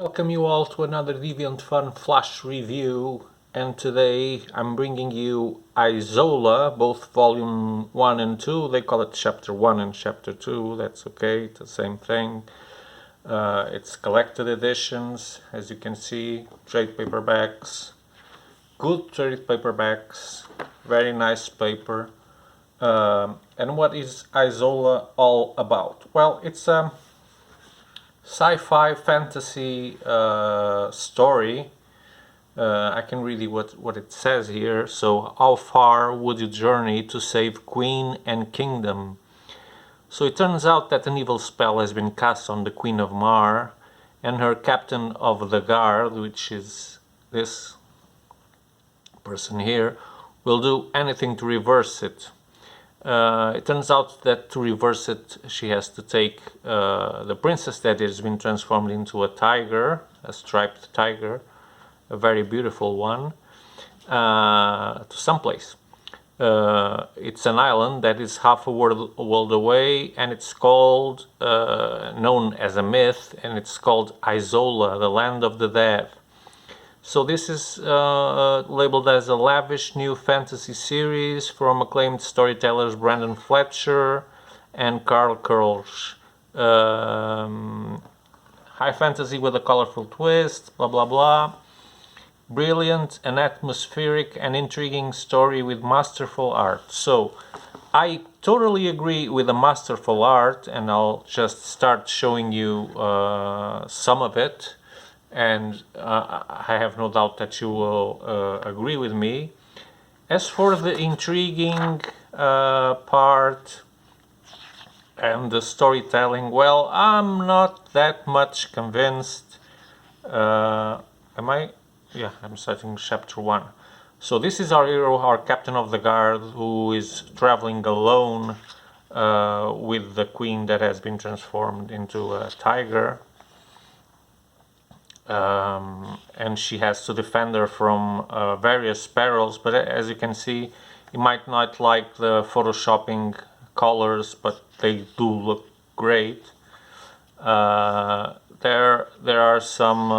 Welcome you all to another Deviant.fun flash review, and today I'm bringing you Isola, both volume 1 and 2. They call it chapter 1 and chapter 2, that's okay, it's the same thing. It's collected editions, as you can see, trade paperbacks, good trade paperbacks, very nice paper. And what is Isola all about? Well, it's a sci-fi fantasy story. I can read you what it says here. So, how far would you journey to save Queen and Kingdom? So it turns out that an evil spell has been cast on the Queen of Maar, and her captain of the guard, which is this person here, will do anything to reverse it. It turns out that to reverse it, she has to take the princess that has been transformed into a tiger, a striped tiger, a very beautiful one, to someplace. It's an island that is half a world away, and it's called, known as a myth, and it's called Isola, the land of the dead. So this is labeled as a lavish new fantasy series from acclaimed storytellers Brenden, Fletcher and Karl. High fantasy with a colorful twist, blah blah blah. Brilliant and atmospheric and intriguing story with masterful art. So I totally agree with the masterful art, and I'll just start showing you some of it. And I have no doubt that you will agree with me. As for the intriguing part and the storytelling, well, I'm not that much convinced. Am I? Yeah, I'm starting chapter 1. So this is our hero, our captain of the guard, who is traveling alone with the queen that has been transformed into a tiger. And she has to defend her from various perils, but as you can see, you might not like the photoshopping colors, but they do look great. There are some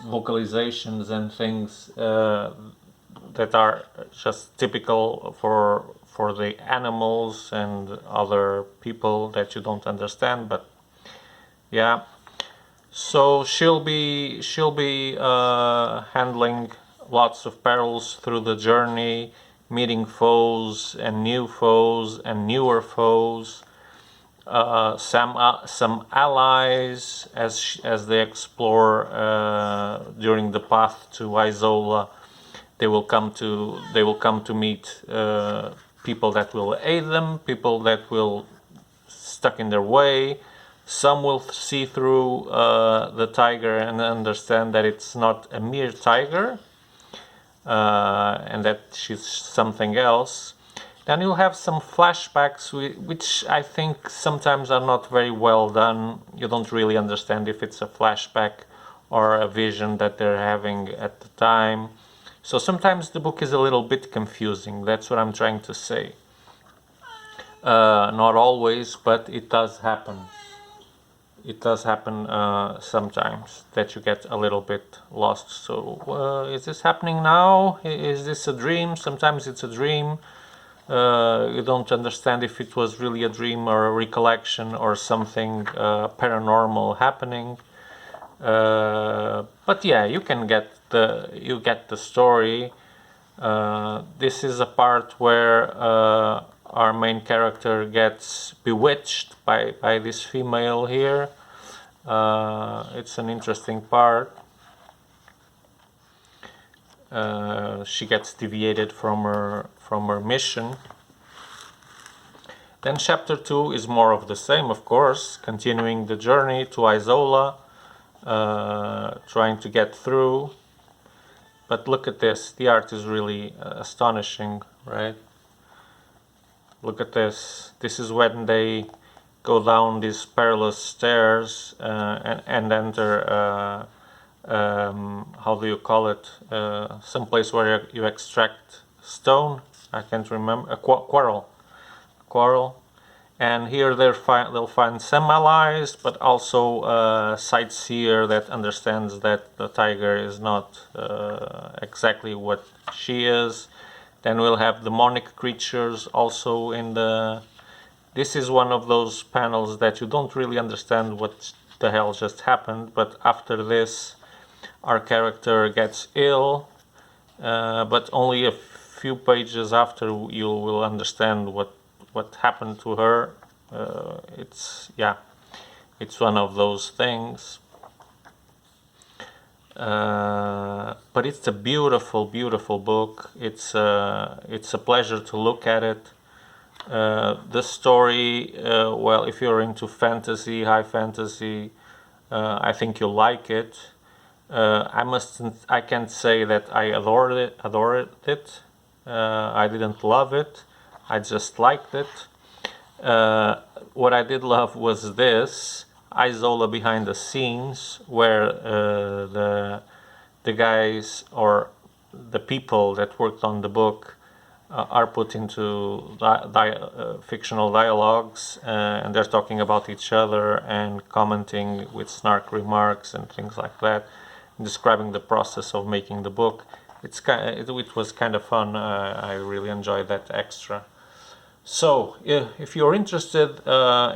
vocalizations and things that are just typical for the animals and other people that you don't understand, but yeah. So she'll be handling lots of perils through the journey, meeting foes and newer foes, some allies as they explore during the path to Isola. They will come to meet people that will aid them, people that will stuck in their way. Some will see through the tiger and understand that it's not a mere tiger, and that she's something else. Then you'll have some flashbacks, which I think sometimes are not very well done. You don't really understand if it's a flashback or a vision that they're having at the time. So sometimes the book is a little bit confusing, that's what I'm trying to say. Not always, but it does happen. It does happen sometimes that you get a little bit lost. So is this happening now? Is this a dream? Sometimes it's a dream. You don't understand if it was really a dream or a recollection or something paranormal happening. But yeah, you get the story. This is a part where our main character gets bewitched by this female here. It's an interesting part. She gets deviated from her mission. Then chapter 2 is more of the same, of course, continuing the journey to Isola, trying to get through. But look at this, the art is really astonishing, right? Look at this. This is when they go down these perilous stairs and enter, how do you call it? Some place where you extract stone. I can't remember. A quarrel. And here they'll find some allies, but also a sightseer that understands that the tiger is not exactly what she is. Then we'll have demonic creatures also in the... This is one of those panels that you don't really understand what the hell just happened, but after this our character gets ill, but only a few pages after you will understand what happened to her. It's one of those things. But it's a beautiful, beautiful book. It's a pleasure to look at it. The story, well, if you're into fantasy, high fantasy, I think you'll like it. I can't say that I adored it. I didn't love it. I just liked it. What I did love was this Isola behind the scenes, where the guys or the people that worked on the book are put into fictional dialogues, and they're talking about each other and commenting with snark remarks and things like that, describing the process of making the book. It was kind of fun. I really enjoyed that extra. So, if you're interested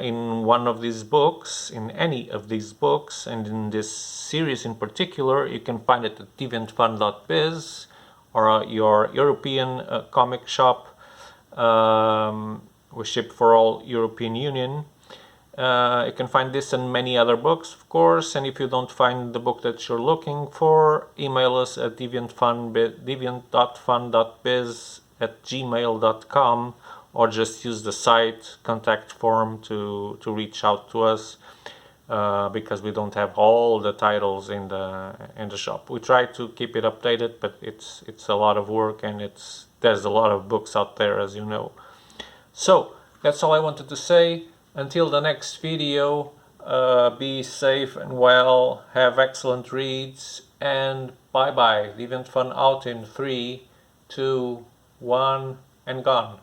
in one of these books, in any of these books, and in this series in particular, you can find it at Deviant.fun.biz or your European comic shop. We ship for all European Union. You can find this and many other books, of course, and if you don't find the book that you're looking for, email us at deviant.fun.biz@gmail.com, or just use the site contact form to reach out to us, because we don't have all the titles in the shop. We try to keep it updated, but it's a lot of work, and there's a lot of books out there, as you know. So that's all I wanted to say. Until the next video, be safe and well, have excellent reads, and bye bye. Deviant Fun out in 3, 2, 1, and gone.